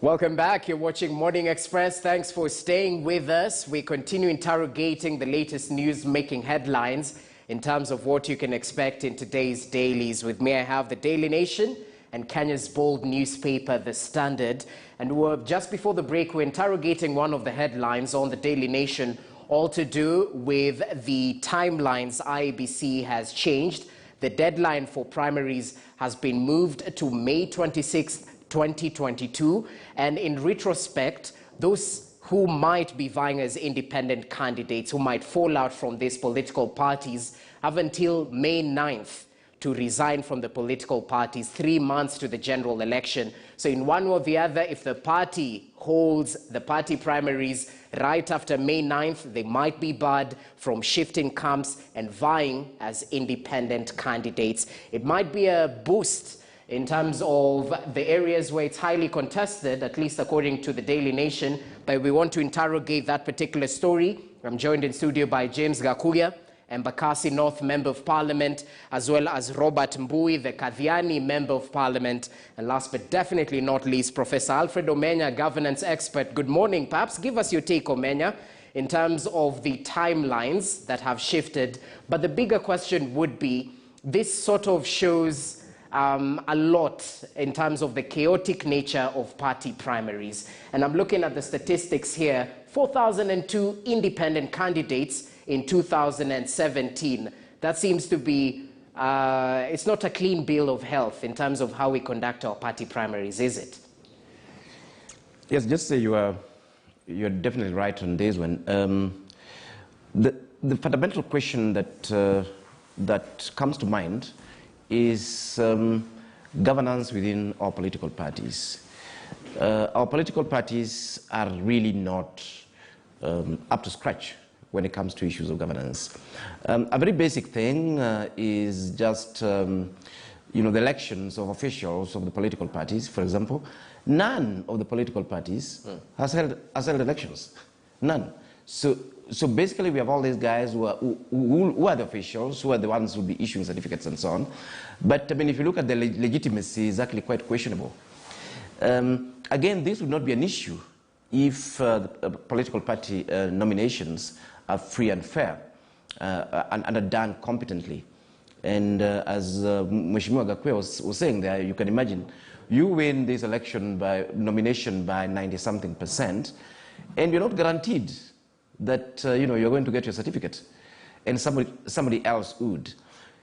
Welcome back. You're watching Morning Express. Thanks for staying with us. We continue interrogating the latest news making headlines in terms of what you can expect in today's dailies. With me, I have the Daily Nation and Kenya's bold newspaper, The Standard. And just before the break, we're interrogating one of the headlines on the Daily Nation, all to do with the timelines IABC has changed. The deadline for primaries has been moved to May 26th, 2022, and in retrospect, those who might be vying as independent candidates, who might fall out from these political parties, have until May 9th to resign from the political parties, 3 months to the general election. So in one or the other, if the party holds the party primaries right after May 9th, they might be barred from shifting camps and vying as independent candidates. It might be a boost in terms of the areas where it's highly contested, at least according to the Daily Nation, but we want to interrogate that particular story. I'm joined in studio by James Gakuya, Embakasi North Member of Parliament, as well as Robert Mbui, the Kadhiani Member of Parliament, and last but definitely not least, Professor Alfred Omenya, governance expert. Good morning. Perhaps give us your take, Omenya, in terms of the timelines that have shifted. But the bigger question would be, this sort of shows a lot in terms of the chaotic nature of party primaries. And I'm looking at the statistics here, 4,002 independent candidates in 2017. That seems to be, it's not a clean bill of health in terms of how we conduct our party primaries, is it? Yes, just say you're definitely right on this one. The fundamental question that comes to mind is governance within our political parties. Our political parties are really not up to scratch when it comes to issues of governance. A very basic thing is just the elections of officials of the political parties. For example, none of the political parties has held elections. None. So basically, we have all these guys who are the officials, who are the ones who will be issuing certificates and so on. But I mean, if you look at the legitimacy, it's actually quite questionable. Again, this would not be an issue if the political party nominations are free and fair and are done competently. And as Mheshimiwa Gakuya was saying there, you can imagine, you win this election by nomination by 90-something%, and you're not guaranteed that you're going to get your certificate, and somebody else would.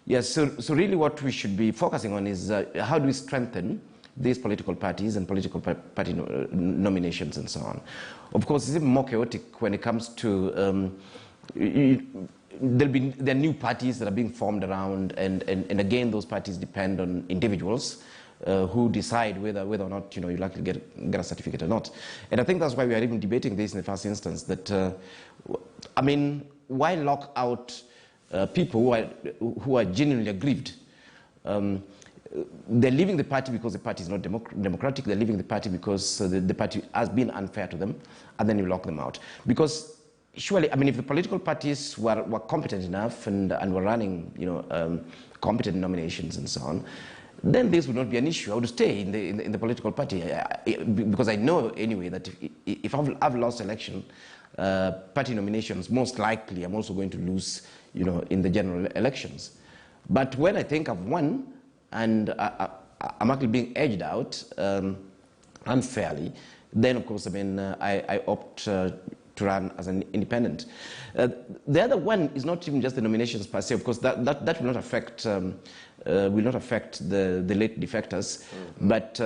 Yes, so really what we should be focusing on is how do we strengthen these political parties and political party nominations and so on. Of course, it's even more chaotic when it comes to there are new parties that are being formed around, and again, those parties depend on individuals who decide whether or not you'll actually get a certificate or not. And I think that's why we are even debating this in the first instance, that I mean, why lock out people who are genuinely aggrieved? They're leaving the party because the party is not democratic. They're leaving the party because the party has been unfair to them, and then you lock them out. Because surely, I mean, if the political parties were competent enough and were running competent nominations and so on, then this would not be an issue. I would stay in the political party because I know anyway that if I've lost election, party nominations, most likely I'm also going to lose, in the general elections. But when I think I've won and I'm actually being edged out unfairly, then of course, I mean, I opt to run as an independent. The other one is not even just the nominations per se. Of course, that will not affect the late defectors. But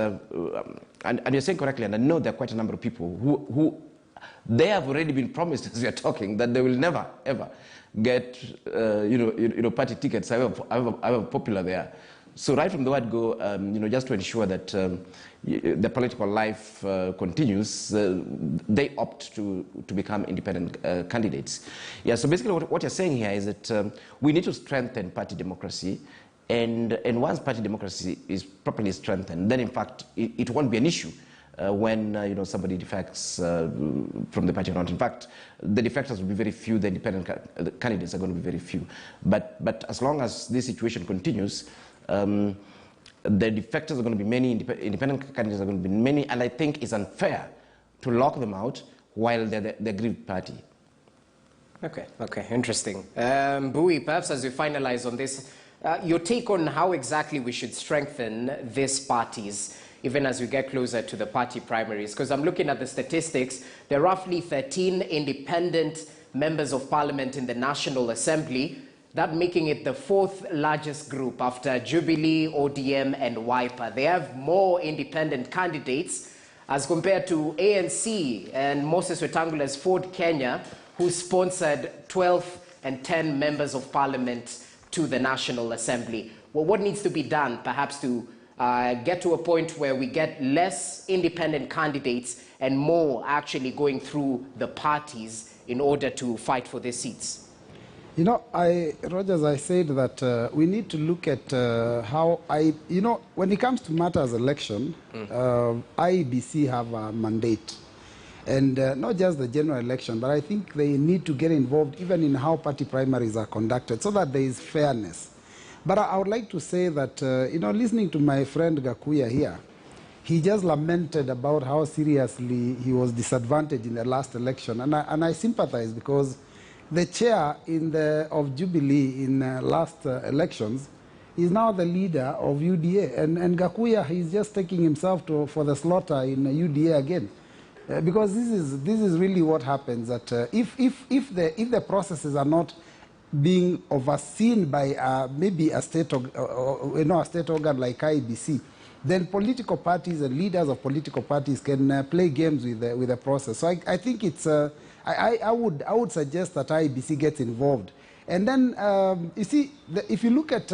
and you're saying correctly, and I know there are quite a number of people who they have already been promised as we are talking that they will never ever get party tickets, however popular they are. So right from the word go, just to ensure that the political life continues, they opt to become independent candidates. Yeah. So basically, what you're saying here is that we need to strengthen party democracy, and once party democracy is properly strengthened, then in fact it won't be an issue when somebody defects from the party or not. In fact, the defectors will be very few. The independent candidates are going to be very few. But as long as this situation continues, the defectors are going to be many, independent candidates are going to be many, and I think it's unfair to lock them out while they're the aggrieved party. Okay, interesting. Bui, perhaps as we finalize on this, your take on how exactly we should strengthen these parties, even as we get closer to the party primaries? Because I'm looking at the statistics, there are roughly 13 independent members of parliament in the National Assembly, that making it the 4th largest group after Jubilee, ODM, and Wiper. They have more independent candidates as compared to ANC and Moses Wetangula's Ford Kenya, who sponsored 12 and 10 members of parliament to the National Assembly. Well, what needs to be done, perhaps, to get to a point where we get less independent candidates and more actually going through the parties in order to fight for their seats? You know, Rogers, I said that we need to look at how when it comes to matters election, IABC have a mandate. And not just the general election, but I think they need to get involved even in how party primaries are conducted so that there is fairness. But I would like to say that, listening to my friend Gakuya here, he just lamented about how seriously he was disadvantaged in the last election. And I sympathize, because the chair of Jubilee in last elections is now the leader of UDA. And Gakuya, he's just taking himself for the slaughter in UDA again. Because this is really what happens, that if the processes are not being overseen by maybe a state organ like IABC, then political parties and leaders of political parties can play games with the process. So I think it's I would suggest that IABC gets involved. And then you see, if you look at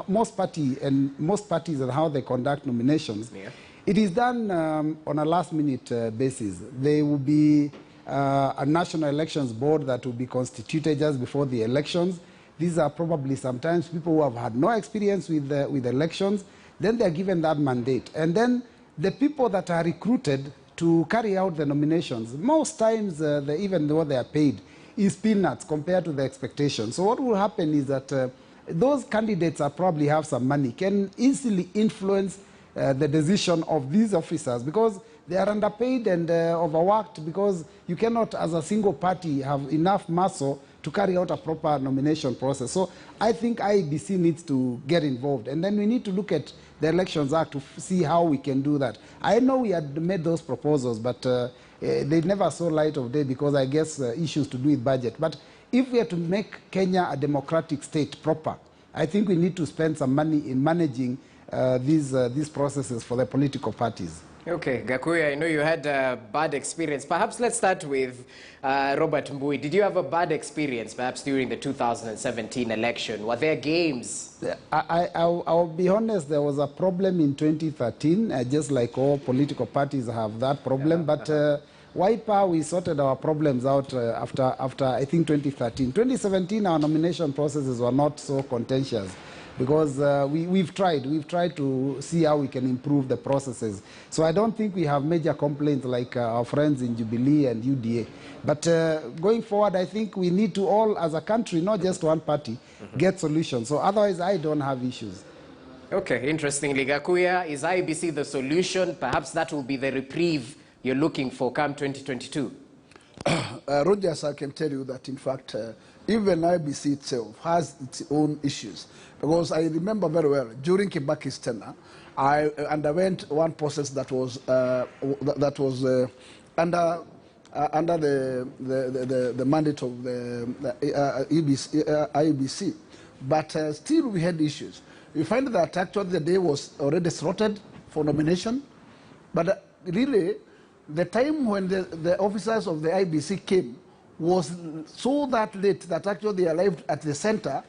most parties and how they conduct nominations. Yeah. It is done on a last-minute basis. There will be a national elections board that will be constituted just before the elections. These are probably sometimes people who have had no experience with elections. Then they're given that mandate. And then the people that are recruited to carry out the nominations, most times, even though they are paid, is peanuts compared to the expectation. So what will happen is that those candidates that probably have some money can easily influence the decision of these officers, because they are underpaid and overworked, because you cannot, as a single party, have enough muscle to carry out a proper nomination process. So I think IABC needs to get involved. And then we need to look at the Elections Act to see how we can do that. I know we had made those proposals, but they never saw light of day because, I guess, issues to do with budget. But if we are to make Kenya a democratic state proper, I think we need to spend some money in managing these processes for the political parties. Okay, Gakuya, I know you had a bad experience. Perhaps let's start with Robert Mbui. Did you have a bad experience, perhaps during the 2017 election? Were there games? I'll be honest, there was a problem in 2013, just like all political parties have that problem. But Wiper, we sorted our problems out after I think 2013. 2017, our nomination processes were not so contentious, because we've tried to see how we can improve the processes. So I don't think we have major complaints like our friends in Jubilee and UDA. But going forward, I think we need to all, as a country, not just one party, get solutions. So otherwise, I don't have issues. Okay, interestingly, Gakuya, is IABC the solution? Perhaps that will be the reprieve you're looking for come 2022? Rogers, I can tell you that, in fact, even IABC itself has its own issues. Because I remember very well, during Kibaki's tenure, I underwent one process that was under the mandate of the IABC. But still we had issues. We find that actually the day was already slotted for nomination. But really, the time when the officers of the IABC came was so that late that actually they arrived at the center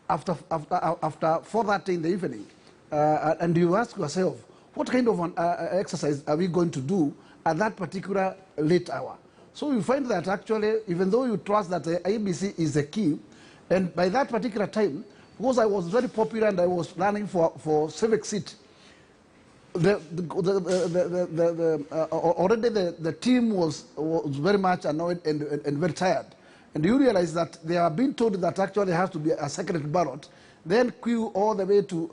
after 4:30 in the evening. And you ask yourself, what kind of an exercise are we going to do at that particular late hour? So you find that actually, even though you trust that the IABC is the key, and by that particular time, because I was very popular and I was running for civic seat, already the team was very much annoyed and very tired. And you realize that they are being told that actually there has to be a secret ballot. then queue all the way to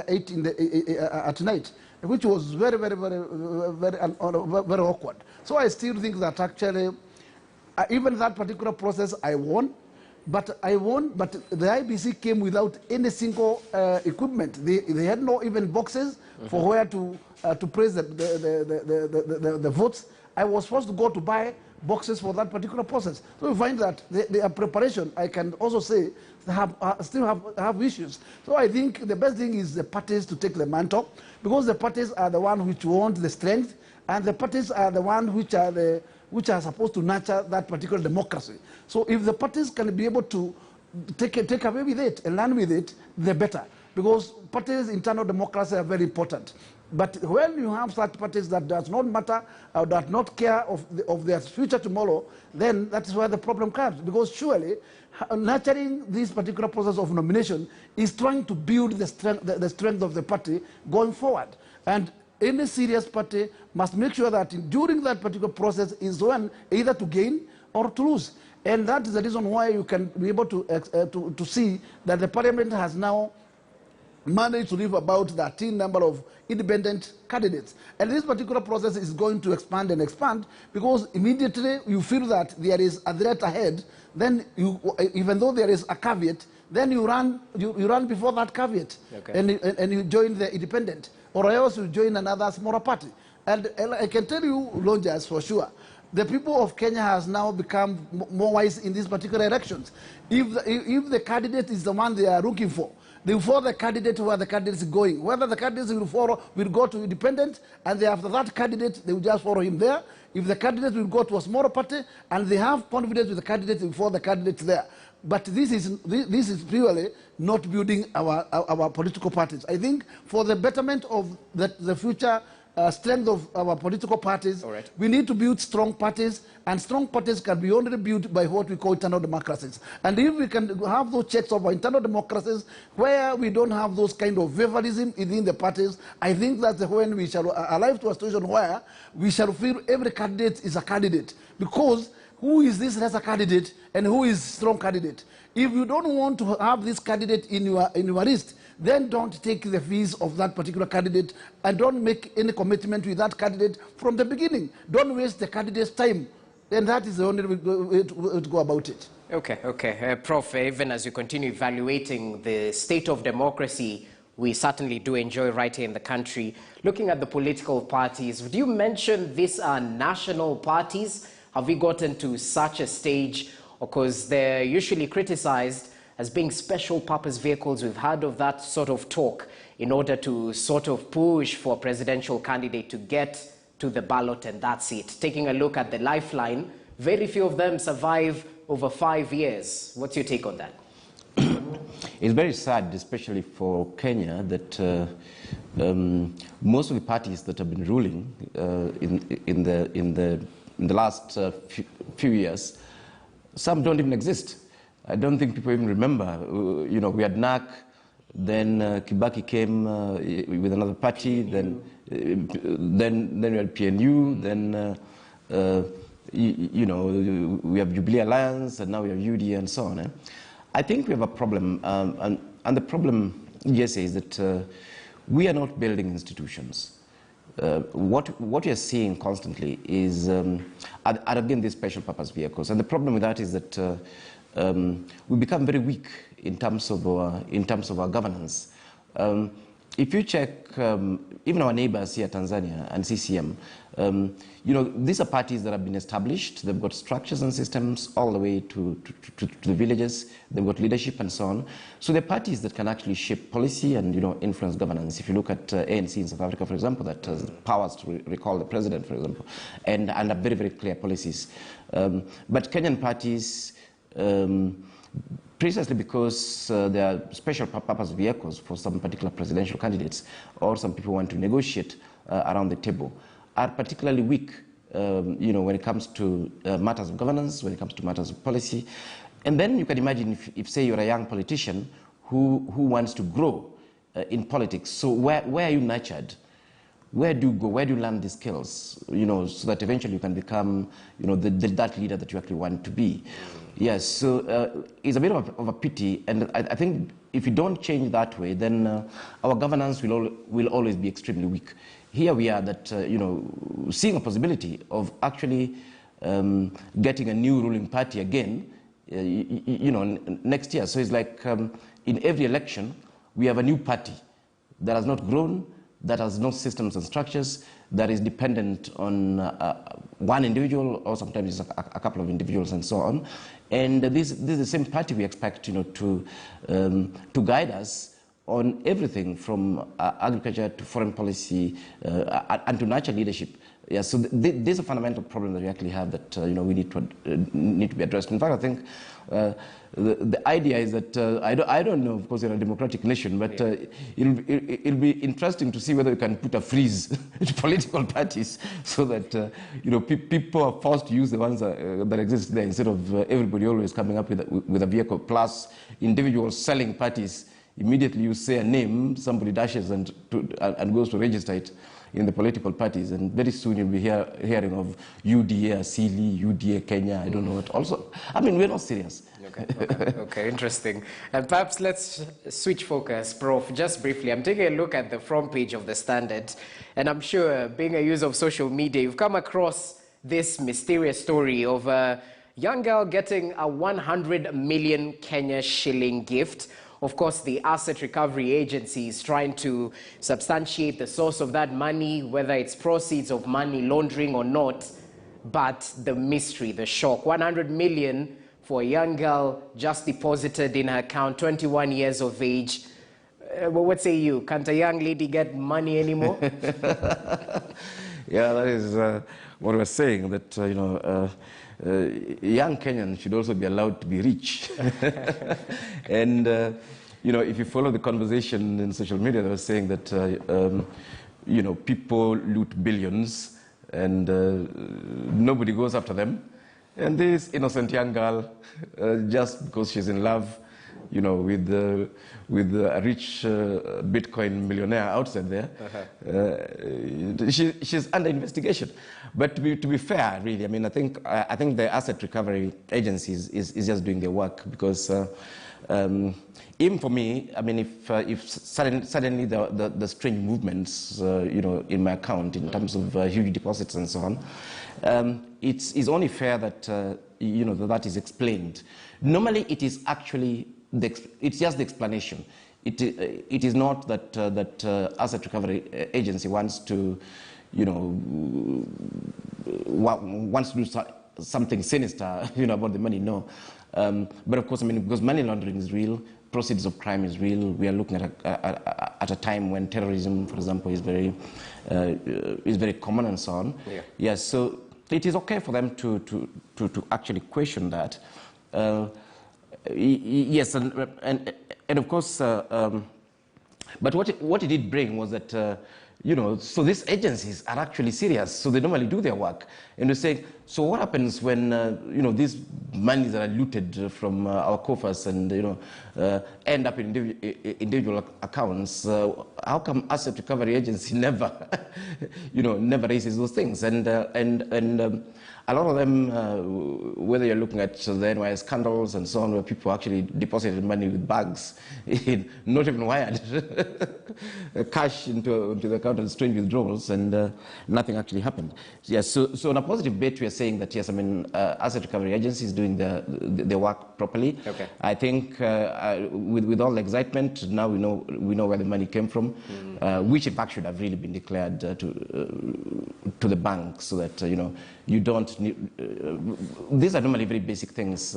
8 in the, at night, which was very, very, very, very, very awkward. So I still think that actually, even that particular process, I won. But the IBC came without any single equipment. They had no even boxes for where to place the votes. I was forced to go to buy boxes for that particular process. So we find that their preparation, I can also say, still have issues. So I think the best thing is the parties to take the mantle, because the parties are the ones which want the strength, and the parties are the ones which are supposed to nurture that particular democracy. So if the parties can be able to take away with it and learn with it, the better. Because parties' internal democracy are very important. But when you have such parties that does not matter or does not care of their future tomorrow, then that is where the problem comes. Because surely nurturing this particular process of nomination is trying to build the strength of the party going forward. And any serious party must make sure that during that particular process is one either to gain or to lose. And that is the reason why you can be able to see that the parliament has now managed to leave about 13 number of independent candidates. And this particular process is going to expand and expand, because immediately you feel that there is a threat ahead, then even though there is a caveat, then you run before that caveat, okay, and you join the independent, or else you join another smaller party. And I can tell you, Lonjas, for sure, the people of Kenya has now become more wise in these particular elections. If the candidate is the one they are looking for, they follow the candidate where the candidate is going. Whether the candidate will go to independent, and after that candidate, they will just follow him there. If the candidate will go to a smaller party, and they have confidence with the candidate, they will follow the candidate there. But this is purely not building our political parties. I think for the betterment of the future strength of our political parties, right, we need to build strong parties, and strong parties can be only built by what we call internal democracies. And if we can have those checks of our internal democracies where we don't have those kind of favoritism within the parties, I think that's when we shall arrive to a situation where we shall feel every candidate is a candidate. Because who is this lesser candidate and who is strong candidate? If you don't want to have this candidate in your list, then don't take the fees of that particular candidate, and don't make any commitment with that candidate from the beginning. Don't waste the candidate's time. And that is the only way to go about it. Okay. Prof, even as you continue evaluating the state of democracy, we certainly do enjoy right here in the country. Looking at the political parties, would you mention these are national parties? Have we gotten to such a stage? Because they're usually criticized as being special purpose vehicles. We've heard of that sort of talk in order to sort of push for a presidential candidate to get to the ballot, and that's it. Taking a look at the lifeline, very few of them survive over 5 years. What's your take on that? It's very sad, especially for Kenya, that most of the parties that have been ruling in the last few years, some don't even exist. I don't think people even remember. We had NAC, then Kibaki came with another party, then we had PNU, then we have Jubilee Alliance, and now we have UD and so on. I think we have a problem, and the problem, yes, is that we are not building institutions. What we are seeing constantly is, again, these special purpose vehicles, and the problem with that is that we become very weak in terms of our governance. If you check even our neighbors here, Tanzania and CCM, these are parties that have been established. They've got structures and systems all the way to the villages. They've got leadership and so on. So they're parties that can actually shape policy and influence governance. If you look at ANC in South Africa, for example, that has powers to recall the president, for example, and have very, very clear policies. But Kenyan parties, precisely because they are special purpose vehicles for some particular presidential candidates, or some people want to negotiate around the table, are particularly weak when it comes to matters of governance, when it comes to matters of policy. And then you can imagine if say, you're a young politician who wants to grow in politics. So where are you nurtured? where do you go? Where do you learn these skills? So that eventually you can become, that leader that you actually want to be. Yes, so it's a bit of a pity, and I think if you don't change that way, then our governance will always be extremely weak. Here we are that, seeing a possibility of actually getting a new ruling party again, next year. So it's like in every election, we have a new party that has not grown, that has no systems and structures, that is dependent on one individual or sometimes a couple of individuals and so on. And this is the same party we expect to guide us on everything from agriculture to foreign policy and to natural leadership. Yeah, so there's a fundamental problem that we actually have that we need to be addressed. In fact, I think the idea is that I don't know, of course, we're a democratic nation, but it'll be interesting to see whether we can put a freeze to political parties so that people are forced to use the ones that exist there instead of everybody always coming up with a vehicle. Plus, individuals selling parties. Immediately you say a name, somebody dashes and goes to register it in the political parties, and very soon you'll be hearing of UDA Asili, UDA Kenya, I don't know what. Also, I mean, we're not serious. Okay, interesting. And perhaps let's switch focus, Prof. Just briefly, I'm taking a look at the front page of the Standard, and I'm sure, being a user of social media, you've come across this mysterious story of a young girl getting a 100 million Kenya shilling gift. Of course, the Asset Recovery Agency is trying to substantiate the source of that money, whether it's proceeds of money laundering or not. But the mystery, the shock, 100 million for a young girl just deposited in her account, 21 years of age. Well, what say you? Can't a young lady get money anymore? Yeah, that is what we're saying, that, young Kenyans should also be allowed to be rich. And, if you follow the conversation in social media, they were saying that, people loot billions and nobody goes after them. And this innocent young girl, just because she's in love, with a rich Bitcoin millionaire outside there, she's under investigation. But to be fair, really, I mean, I think the Asset Recovery Agency is just doing their work, because even for me, I mean, if suddenly the strange movements, in my account in terms of huge deposits and so on, it's only fair that that is explained. Normally, it is actually it's just the explanation. It is not that Asset Recovery Agency wants to, wants to do something sinister, about the money. No, but of course, I mean, because money laundering is real, proceeds of crime is real. We are looking at a time when terrorism, for example, is very common and so on. Yeah. Yes, so it is okay for them to actually question that. Yes, and of course, but what it did bring was that, so these agencies are actually serious, so they normally do their work. And they say, so what happens when, these monies that are looted from our coffers and, end up in individual accounts? How come Asset Recovery Agency never, never raises those things? And a lot of them, whether you're looking at the NYS scandals and so on, where people actually deposited money with bags, not even wired, cash into the account and strange withdrawals, and nothing actually happened. Yes, so on a positive bet, we are saying that, yes, I mean, Asset Recovery Agency is doing their work properly. Okay. I think with all the excitement, now we know where the money came from, which in fact should have really been declared to the bank, so that, you don't need, these are normally very basic things.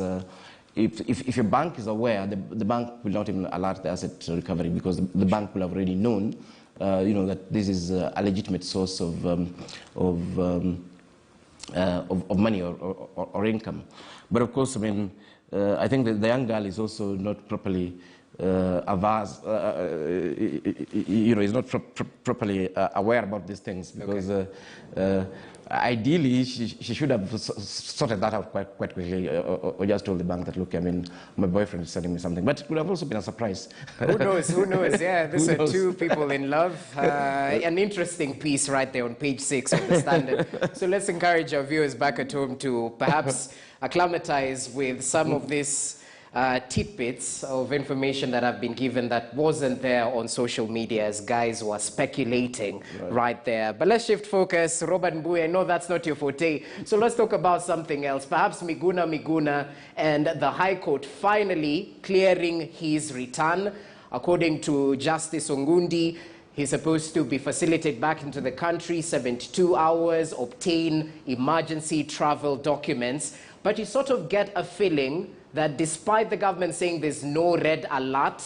If your bank is aware, the bank will not even alert the asset recovery, because the bank will have already known, that this is a legitimate source of money or income. But of course, I mean, I think that the young girl is also not properly averse, is not properly aware about these things, because ideally she should have sorted that out quite quickly, or just told the bank that, look, I mean, my boyfriend is sending me something. But it could have also been a surprise. Who knows? Who knows? Yeah, these are two people in love. An interesting piece right there on page 6 of the Standard. So let's encourage our viewers back at home to perhaps acclimatize with some of this tidbits of information that have been given that wasn't there on social media, as guys were speculating right there. But let's shift focus. Robert Mbui, I know that's not your forte, so let's talk about something else. Perhaps Miguna Miguna and the High Court finally clearing his return. According to Justice Ongundi, he's supposed to be facilitated back into the country, 72 hours, obtain emergency travel documents. But you sort of get a feeling that despite the government saying there's no red alert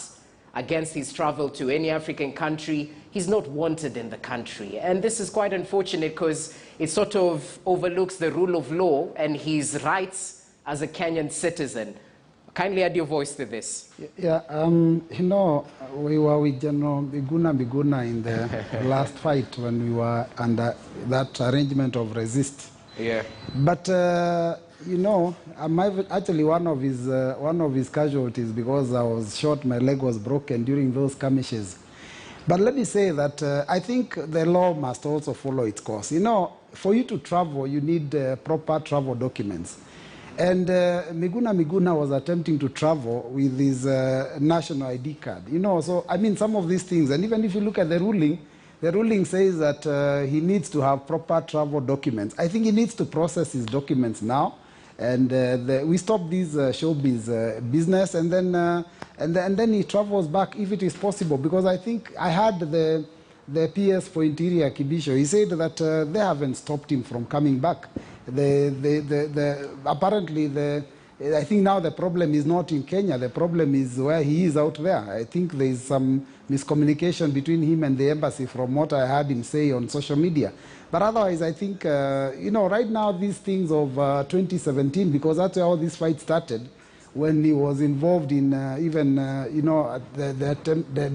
against his travel to any African country, he's not wanted in the country. And this is quite unfortunate, because it sort of overlooks the rule of law and his rights as a Kenyan citizen. Kindly add your voice to this. Yeah, we were with General Miguna Miguna in the last fight when we were under that arrangement of resist. Yeah. But I'm actually one of his casualties, because I was shot, my leg was broken during those skirmishes. But let me say that I think the law must also follow its course. For you to travel, you need proper travel documents. And Miguna Miguna was attempting to travel with his national ID card. So I mean, some of these things, and even if you look at the ruling says that he needs to have proper travel documents. I think he needs to process his documents now. And we stop this showbiz business, and then he travels back if it is possible. Because I think I had the PS for Interior Kibisho. He said that they haven't stopped him from coming back. Apparently, I think now the problem is not in Kenya. The problem is where he is out there. I think there is some miscommunication between him and the embassy, from what I heard him say on social media. But otherwise, I think, right now, these things of 2017, because that's how this fight started, when he was involved in the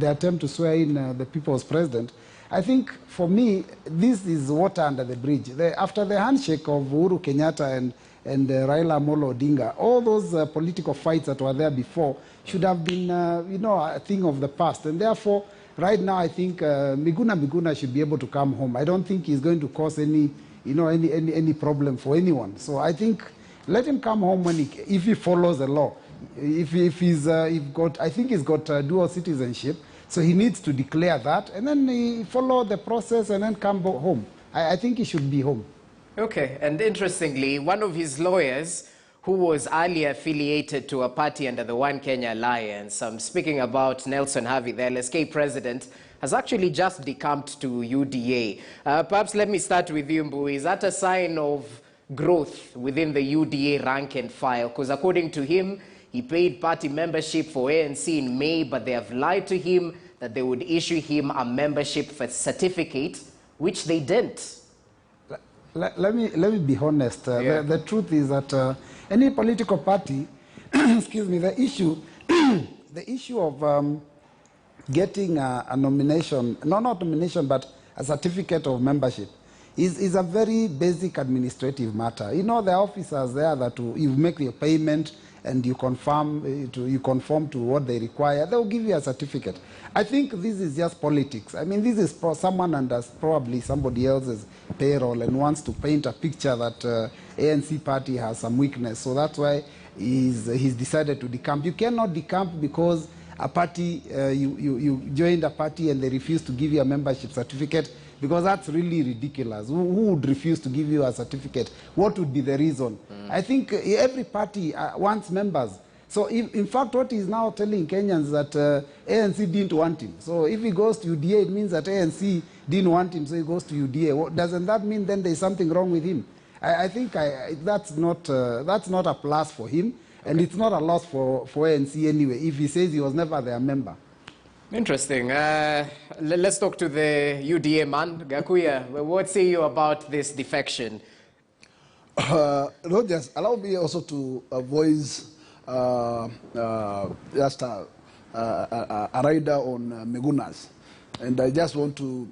attempt to swear in the people's president. I think, for me, this is water under the bridge. After the handshake of Uhuru Kenyatta and Raila Amolo Odinga, all those political fights that were there before should have been, a thing of the past. And therefore, right now, I think Miguna Miguna should be able to come home. I don't think he's going to cause any problem for anyone. So I think let him come home if he follows the law. I think he's got dual citizenship, so he needs to declare that, and then he follow the process and then come home. I think he should be home. Okay, and interestingly, one of his lawyers, who was earlier affiliated to a party under the One Kenya Alliance, I'm speaking about Nelson Havi, the LSK president, has actually just decamped to UDA. Perhaps let me start with you, Mbui. Is that a sign of growth within the UDA rank and file? Because according to him, he paid party membership for ANC in May, but they have lied to him that they would issue him a membership certificate, which they didn't. Let me be honest. The truth is that any political party, excuse me, the issue of getting a nomination, not nomination, but a certificate of membership, is a very basic administrative matter. There are officers there that you make your payment and you conform to what they require. They'll give you a certificate. I think this is just politics. I mean, this is someone under probably somebody else's payroll and wants to paint a picture that ANC party has some weakness. So that's why he's decided to decamp. You cannot decamp because a party, you joined a party and they refuse to give you a membership certificate, because that's really ridiculous. Who would refuse to give you a certificate? What would be the reason? I think every party wants members. So in fact, what he's now telling Kenyans is that ANC didn't want him. So if he goes to UDA, it means that ANC didn't want him, so he goes to UDA. Doesn't that mean then there's something wrong with him? I think that's not a plus for him, and it's not a loss for ANC anyway, if he says he was never their member. Interesting. Let's talk to the UDA man. Gakuya, what say you about this defection? Rogers, allow me also to voice just a rider on Migunas. And I just want to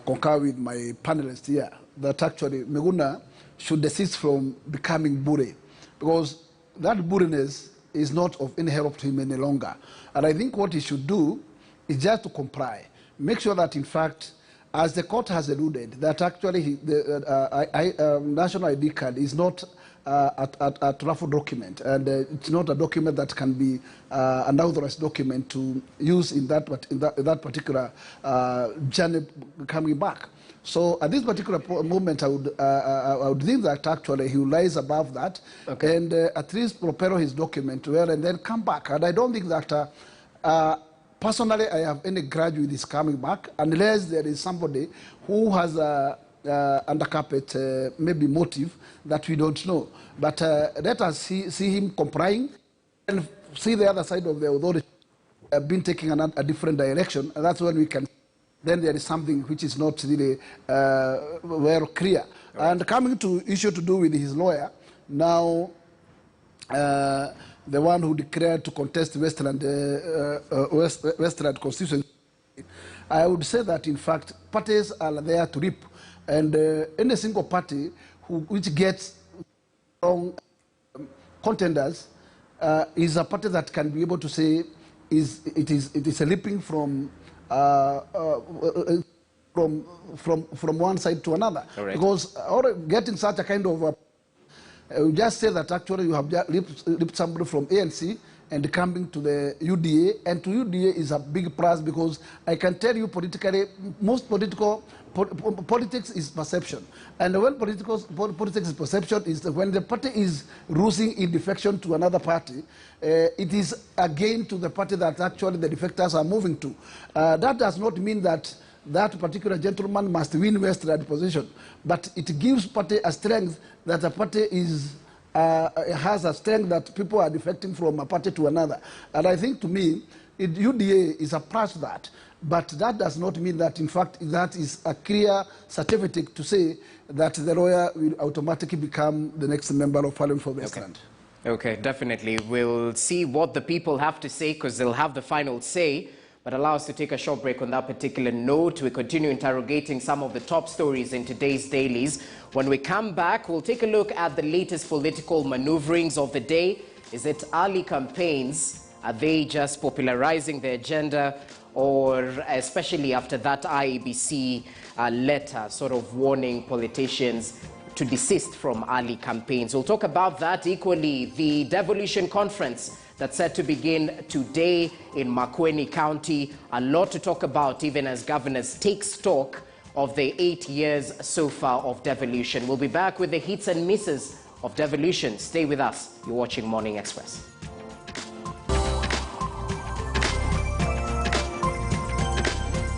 concur with my panelists here that actually Miguna should desist from becoming bure, because that bureness is not of any help to him any longer. And I think what he should do is just to comply. Make sure that, in fact, as the court has alluded, that actually the national ID card is not a travel document, and it's not a document that can be an authorized document to use in that particular journey coming back. So at this particular moment, I would think that actually he lies above that, okay, and at least prepare his document well and then come back. And I don't think that personally I have any grudge with his coming back, unless there is somebody who has a undercarpet maybe motive that we don't know. But let us see him complying and see the other side of the authority been taking a different direction, and that's when we can. Then there is something which is not really well clear. Right. And coming to issue to do with his lawyer, now the one who declared to contest Westland constituency, I would say that in fact parties are there to reap, and any single party which gets strong contenders is a party that can be able to say it is a leaping from one side to another. Correct. Because getting such a kind of just say that actually you have leaped somebody from ANC and coming to the UDA, and to UDA is a big plus, because I can tell you politically, most politics is perception. And when politics is perception is when the party is losing in defection to another party, it is a gain to the party that actually the defectors are moving to. That does not mean that that particular gentleman must win Westland position, but it gives party a strength that a party is has a strength that people are defecting from a party to another. And I think, to me, UDA is a plus to that. But that does not mean that, in fact, that is a clear certificate to say that the lawyer will automatically become the next member of parliament for Westland. Okay, definitely. We'll see what the people have to say, because they'll have the final say. But allow us to take a short break on that particular note. We continue interrogating some of the top stories in today's dailies. When we come back, we'll take a look at the latest political maneuverings of the day. Is it early campaigns? Are they just popularizing the agenda? Or especially after that IABC letter sort of warning politicians to desist from early campaigns? We'll talk about that. Equally, the devolution conference that's set to begin today in Makueni County. A lot to talk about, even as governors take stock of the 8 years so far of devolution. We'll be back with the hits and misses of devolution. Stay with us. You're watching Morning Express.